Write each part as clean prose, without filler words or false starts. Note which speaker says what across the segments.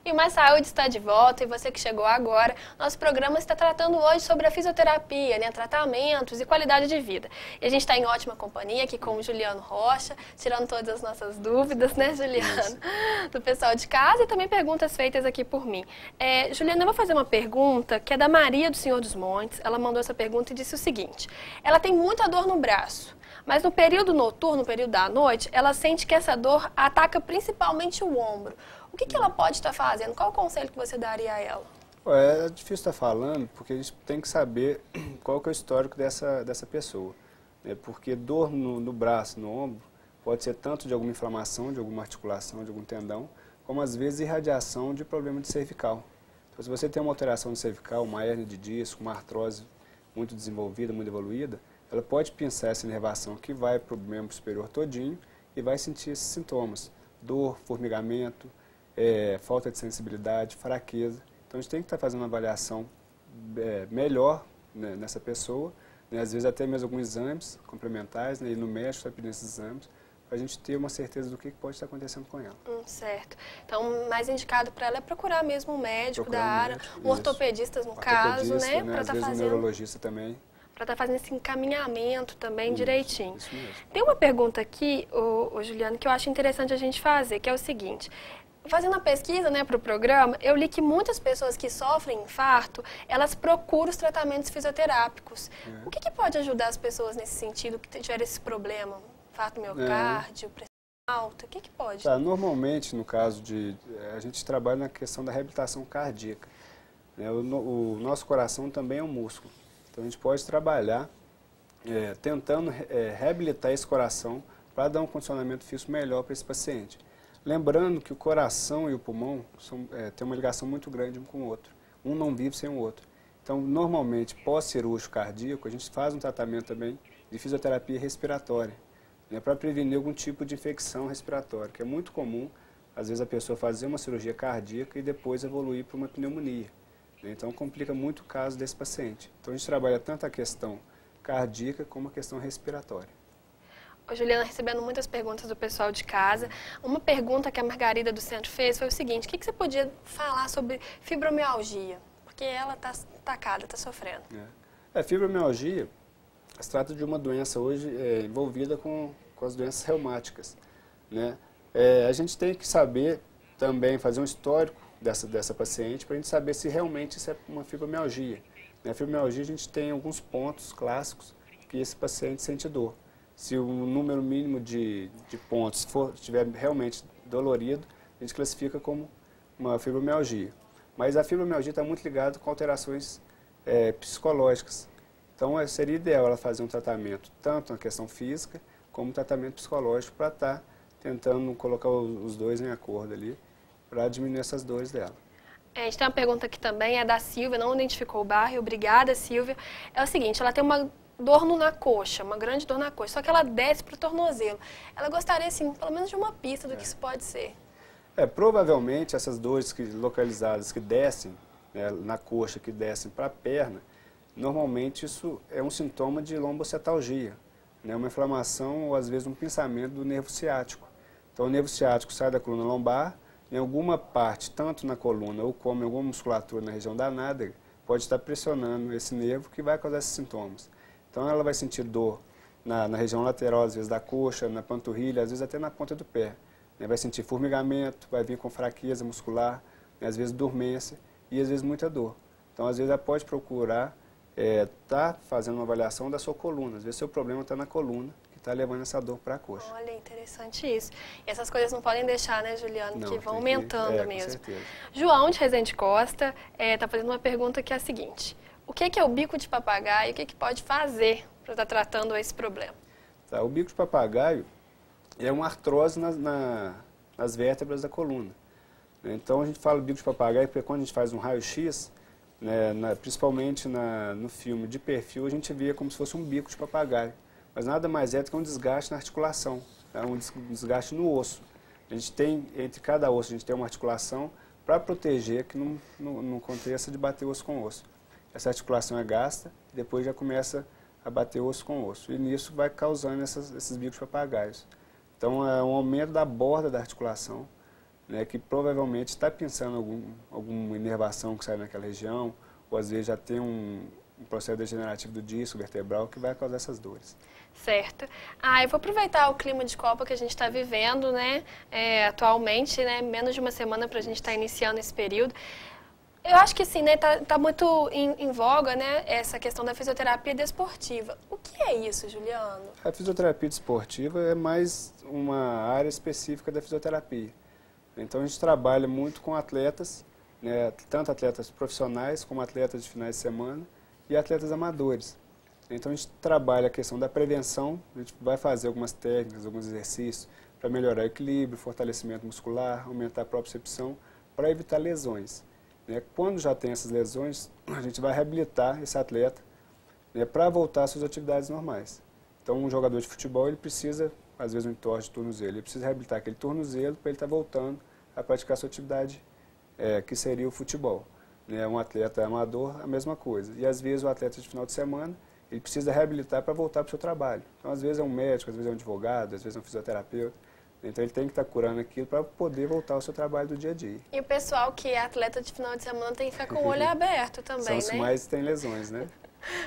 Speaker 1: E o Mais Saúde está de volta, e você que chegou agora, nosso programa está tratando hoje sobre a fisioterapia, né, tratamentos e qualidade de vida. E a gente está em ótima companhia aqui com o Juliano Rocha, tirando todas as nossas dúvidas, né, Juliano? Do pessoal de casa e também perguntas feitas aqui por mim. Juliano, eu vou fazer uma pergunta que é da Maria do Senhor dos Montes. Ela mandou essa pergunta e disse o seguinte: ela tem muita dor no braço, mas no período noturno, no período da noite, ela sente que essa dor ataca principalmente o ombro. O que ela pode estar fazendo? Qual o conselho que você daria a ela?
Speaker 2: É difícil estar falando, porque a gente tem que saber qual que é o histórico dessa pessoa. Né? Porque dor no braço, no ombro, pode ser tanto de alguma inflamação, de alguma articulação, de algum tendão, como às vezes irradiação de problema de cervical. Então, se você tem uma alteração de cervical, uma hérnia de disco, uma artrose muito desenvolvida, muito evoluída, ela pode pinçar essa inervação que vai para o membro superior todinho e vai sentir esses sintomas: dor, formigamento, falta de sensibilidade, fraqueza. Então a gente tem que estar fazendo uma avaliação melhor, né, nessa pessoa, né, às vezes até mesmo alguns exames complementares, né, ir no médico para pedir esses exames, para a gente ter uma certeza do que pode estar acontecendo com ela.
Speaker 1: Certo. Então, mais indicado para ela é procurar mesmo um médico da área, um ortopedista no caso, né?
Speaker 2: Às vezes um neurologista também.
Speaker 1: Para estar fazendo esse encaminhamento também direitinho.
Speaker 2: Isso mesmo.
Speaker 1: Tem uma pergunta aqui, ô Juliano, que eu acho interessante a gente fazer, que é o seguinte: fazendo a pesquisa, né, para o programa, eu li que muitas pessoas que sofrem infarto, elas procuram os tratamentos fisioterápicos. O que pode ajudar as pessoas nesse sentido, que tiverem esse problema? Infarto miocárdio, pressão alta, o que pode?
Speaker 2: Normalmente, no caso a gente trabalha na questão da reabilitação cardíaca. Né? O nosso coração também é um músculo. Então a gente pode trabalhar tentando reabilitar esse coração para dar um condicionamento físico melhor para esse paciente. Lembrando que o coração e o pulmão têm uma ligação muito grande um com o outro. Um não vive sem o outro. Então, normalmente, pós-cirúrgico cardíaco, a gente faz um tratamento também de fisioterapia respiratória, né, para prevenir algum tipo de infecção respiratória, que é muito comum, às vezes, a pessoa fazer uma cirurgia cardíaca e depois evoluir para uma pneumonia. Então, complica muito o caso desse paciente. Então, a gente trabalha tanto a questão cardíaca como a questão respiratória.
Speaker 1: Ô, Juliana, recebendo muitas perguntas do pessoal de casa. Uma pergunta que a Margarida do Centro fez foi o seguinte: o que você podia falar sobre fibromialgia? Porque ela está atacada, está sofrendo.
Speaker 2: Fibromialgia se trata de uma doença hoje envolvida com as doenças reumáticas. Né? A gente tem que saber também fazer um histórico dessa paciente, para a gente saber se realmente isso é uma fibromialgia. Na fibromialgia a gente tem alguns pontos clássicos que esse paciente sente dor. Se o número mínimo de pontos estiver realmente dolorido, a gente classifica como uma fibromialgia. Mas a fibromialgia está muito ligada com alterações psicológicas. Então seria ideal ela fazer um tratamento tanto na questão física como um tratamento psicológico para estar tentando colocar os dois em acordo ali, para diminuir essas dores dela.
Speaker 1: A gente tem uma pergunta aqui também, é da Silvia, não identificou o bairro. Obrigada, Silvia. É o seguinte: ela tem uma dor na coxa, uma grande dor na coxa, só que ela desce para o tornozelo. Ela gostaria, assim, pelo menos de uma pista do que isso pode ser.
Speaker 2: Provavelmente essas dores localizadas que descem, né, na coxa, que descem para a perna, normalmente isso é um sintoma de lombocetalgia, né, uma inflamação ou às vezes um pinçamento do nervo ciático. Então o nervo ciático sai da coluna lombar, em alguma parte, tanto na coluna ou como em alguma musculatura na região da nádega, pode estar pressionando esse nervo que vai causar esses sintomas. Então ela vai sentir dor na região lateral, às vezes da coxa, na panturrilha, às vezes até na ponta do pé. Né? Vai sentir formigamento, vai vir com fraqueza muscular, né? Às vezes dormência e às vezes muita dor. Então às vezes ela pode procurar estar fazendo uma avaliação da sua coluna. Às vezes seu problema está na coluna, está levando essa dor para a coxa.
Speaker 1: Olha, interessante isso. E essas coisas não podem deixar, né, Juliano, que vão aumentando mesmo.
Speaker 2: Com certeza.
Speaker 1: João de Resende Costa está fazendo uma pergunta que é a seguinte: o que é o bico de papagaio e o que pode fazer para estar tratando esse problema?
Speaker 2: O bico de papagaio é uma artrose nas vértebras da coluna. Então a gente fala bico de papagaio porque quando a gente faz um raio-x, né, principalmente no filme de perfil, a gente vê como se fosse um bico de papagaio. Mas nada mais é do que um desgaste na articulação, né? Um desgaste no osso. A gente tem, entre cada osso, a gente tem uma articulação para proteger que não aconteça de bater osso com osso. Essa articulação é gasta e depois já começa a bater osso com osso. E nisso vai causando esses bicos de papagaios. Então é um aumento da borda da articulação, né, que provavelmente está pensando em alguma inervação que sai naquela região, ou às vezes já tem um processo degenerativo do disco vertebral que vai causar essas dores.
Speaker 1: Certo. Eu vou aproveitar o clima de Copa que a gente está vivendo, né, atualmente, né, menos de uma semana para a gente estar iniciando esse período. Eu acho que sim, né, tá muito em voga, né, essa questão da fisioterapia desportiva. O que é isso, Juliano?
Speaker 2: A fisioterapia desportiva é mais uma área específica da fisioterapia. Então a gente trabalha muito com atletas, né, tanto atletas profissionais como atletas de finais de semana e atletas amadores. Então a gente trabalha a questão da prevenção, a gente vai fazer algumas técnicas, alguns exercícios para melhorar o equilíbrio, fortalecimento muscular, aumentar a propriocepção, para evitar lesões. Quando já tem essas lesões, a gente vai reabilitar esse atleta, né, para voltar às suas atividades normais. Então, um jogador de futebol, ele precisa, às vezes, um entorse de tornozelo, ele precisa reabilitar aquele tornozelo para ele estar voltando a praticar a sua atividade, que seria o futebol. Um atleta amador, a mesma coisa. E, às vezes, o atleta de final de semana, ele precisa reabilitar para voltar para o seu trabalho. Então, às vezes, é um médico, às vezes, é um advogado, às vezes, é um fisioterapeuta. Então, ele tem que estar curando aquilo para poder voltar ao seu trabalho do dia a dia.
Speaker 1: E o pessoal que é atleta de final de semana tem que ficar com o olho aberto também,
Speaker 2: São os que mais têm lesões, né?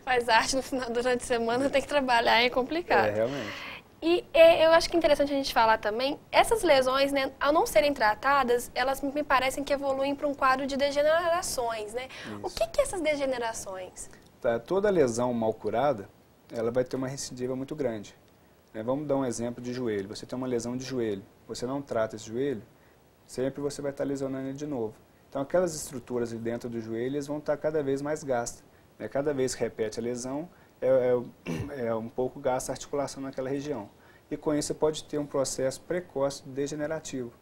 Speaker 1: Faz arte durante a semana, tem que trabalhar, é complicado.
Speaker 2: Realmente.
Speaker 1: E eu acho que é interessante a gente falar também, essas lesões, né, ao não serem tratadas, elas me parecem que evoluem para um quadro de degenerações, né? Isso. O que é essas degenerações?
Speaker 2: Toda lesão mal curada, ela vai ter uma recidiva muito grande. Vamos dar um exemplo de joelho. Você tem uma lesão de joelho, você não trata esse joelho, sempre você vai estar lesionando ele de novo. Então, aquelas estruturas ali dentro do joelho eles vão estar cada vez mais gastas. Cada vez que repete a lesão, é um pouco gasta a articulação naquela região. E com isso, você pode ter um processo precoce degenerativo.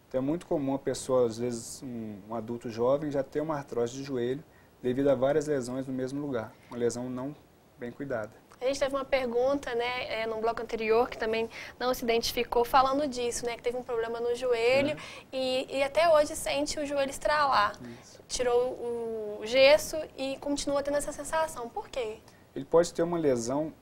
Speaker 2: Então, é muito comum a pessoa, às vezes, um adulto jovem, já ter uma artrose de joelho devido a várias lesões no mesmo lugar. Uma lesão não bem cuidada.
Speaker 1: A gente teve uma pergunta, né, no bloco anterior, que também não se identificou, falando disso, né, que teve um problema no joelho e até hoje sente o joelho estralar. Isso. Tirou o gesso e continua tendo essa sensação. Por quê?
Speaker 2: Ele pode ter uma lesão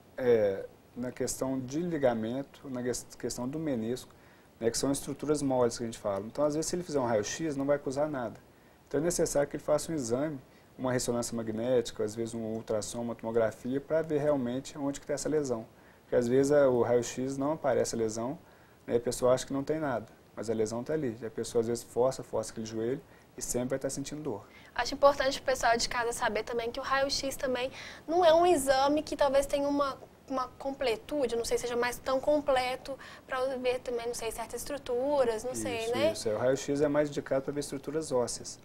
Speaker 2: na questão de ligamento, na questão do menisco, né, que são estruturas moles que a gente fala. Então, às vezes, se ele fizer um raio-x, não vai acusar nada. Então, é necessário que ele faça um exame, uma ressonância magnética, às vezes um ultrassom, uma tomografia, para ver realmente onde que está essa lesão. Porque às vezes o raio-x não aparece a lesão, né, a pessoa acha que não tem nada, mas a lesão está ali. E a pessoa às vezes força aquele joelho e sempre vai estar sentindo dor.
Speaker 1: Acho importante o pessoal de casa saber também que o raio-x também não é um exame que talvez tenha uma completude, não sei se seja mais tão completo para ver também, não sei, certas estruturas, não sei, né?
Speaker 2: Isso, o raio-x é mais indicado para ver estruturas ósseas.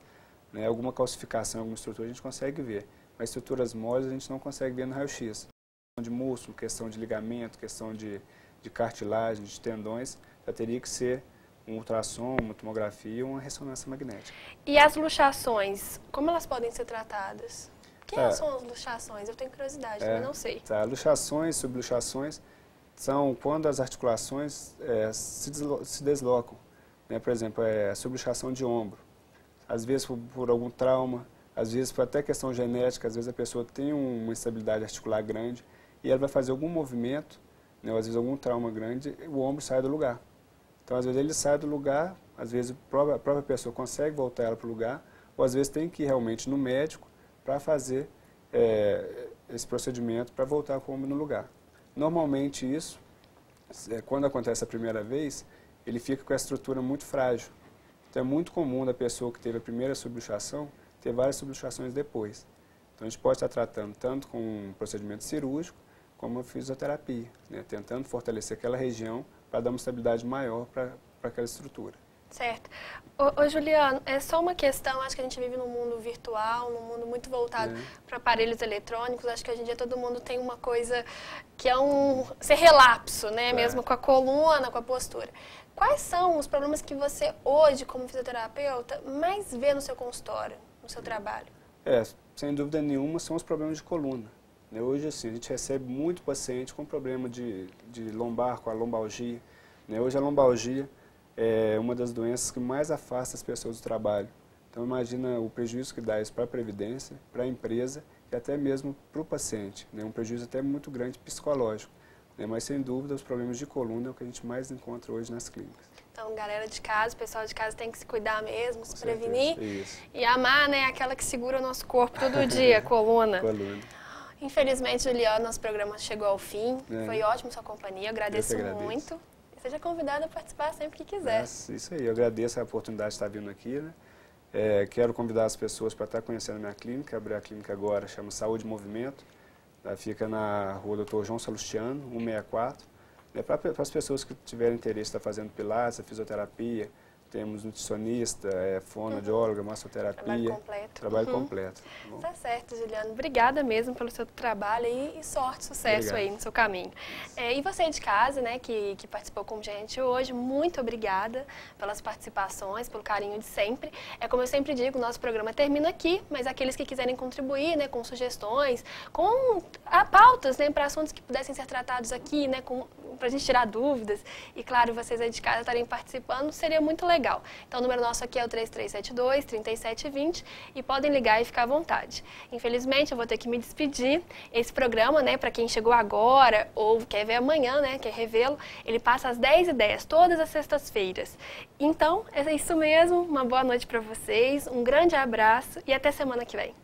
Speaker 2: Alguma calcificação, alguma estrutura a gente consegue ver, mas estruturas moles a gente não consegue ver no raio-x. Questão de músculo, questão de ligamento, questão de cartilagem, de tendões, já teria que ser um ultrassom, uma tomografia ou uma ressonância magnética.
Speaker 1: E as luxações, como elas podem ser tratadas? O que são as luxações? Eu tenho curiosidade, mas não sei.
Speaker 2: Luxações, subluxações são quando as articulações se deslocam. Por exemplo, a subluxação de ombro. Às vezes por algum trauma, às vezes por até questão genética, às vezes a pessoa tem uma instabilidade articular grande e ela vai fazer algum movimento, ou às vezes algum trauma grande, o ombro sai do lugar. Então, às vezes ele sai do lugar, às vezes a própria pessoa consegue voltar ela para o lugar, ou às vezes tem que ir realmente no médico para fazer esse procedimento para voltar com o ombro no lugar. Normalmente isso, quando acontece a primeira vez, ele fica com a estrutura muito frágil. Então, é muito comum da pessoa que teve a primeira subluxação ter várias subluxações depois. Então, a gente pode estar tratando tanto com um procedimento cirúrgico como a fisioterapia, tentando fortalecer aquela região para dar uma estabilidade maior para aquela estrutura.
Speaker 1: Certo. Ô Juliano, é só uma questão, acho que a gente vive num mundo virtual, num mundo muito voltado para aparelhos eletrônicos, acho que hoje em dia todo mundo tem uma coisa que é ser relapso, né, mesmo com a coluna, com a postura. Quais são os problemas que você hoje, como fisioterapeuta, mais vê no seu consultório, no seu trabalho?
Speaker 2: Sem dúvida nenhuma, são os problemas de coluna. Hoje, assim, a gente recebe muito paciente com problema de lombar, com a lombalgia. Hoje a lombalgia é uma das doenças que mais afasta as pessoas do trabalho. Então, imagina o prejuízo que dá isso para a Previdência, para a empresa e até mesmo para o paciente. Um prejuízo até muito grande psicológico. né? Mas, sem dúvida, os problemas de coluna é o que a gente mais encontra hoje nas clínicas.
Speaker 1: Então, galera de casa, o pessoal de casa tem que se cuidar mesmo, se
Speaker 2: certeza.
Speaker 1: prevenir.
Speaker 2: Isso.
Speaker 1: E amar, né, aquela que segura o nosso corpo todo dia, a coluna.
Speaker 2: Coluna.
Speaker 1: Infelizmente, Juliano, nosso programa chegou ao fim.
Speaker 2: É.
Speaker 1: Foi ótimo sua companhia, eu agradeço
Speaker 2: agradeço.
Speaker 1: muito. E seja convidado a participar sempre que quiser.
Speaker 2: Isso aí, eu agradeço a oportunidade de estar vindo aqui, né? Quero convidar as pessoas para estar conhecendo a minha clínica. Abri a clínica agora, chama Saúde e Movimento. Ela fica na rua Dr. João Salustiano, 164. Para as pessoas que tiverem interesse em estar fazendo pilates, fisioterapia, temos nutricionista, fonoaudióloga, massoterapia. Trabalho completo.
Speaker 1: Tá certo, Juliano. Obrigada mesmo pelo seu trabalho e sorte, sucesso
Speaker 2: Obrigado.
Speaker 1: aí no seu caminho. E você de casa, né, que participou com a gente hoje, muito obrigada pelas participações, pelo carinho de sempre. Como eu sempre digo, o nosso programa termina aqui, mas aqueles que quiserem contribuir, né, com sugestões, com pautas, né, para assuntos que pudessem ser tratados aqui, né, para a gente tirar dúvidas, e claro, vocês aí de casa estarem participando, seria muito legal. Então, o número nosso aqui é o 3372-3720 e podem ligar e ficar à vontade. Infelizmente, eu vou ter que me despedir. Esse programa, né, para quem chegou agora ou quer ver amanhã, né, quer revê-lo, ele passa às 10h10, todas as sextas-feiras. Então, é isso mesmo. Uma boa noite para vocês, um grande abraço e até semana que vem.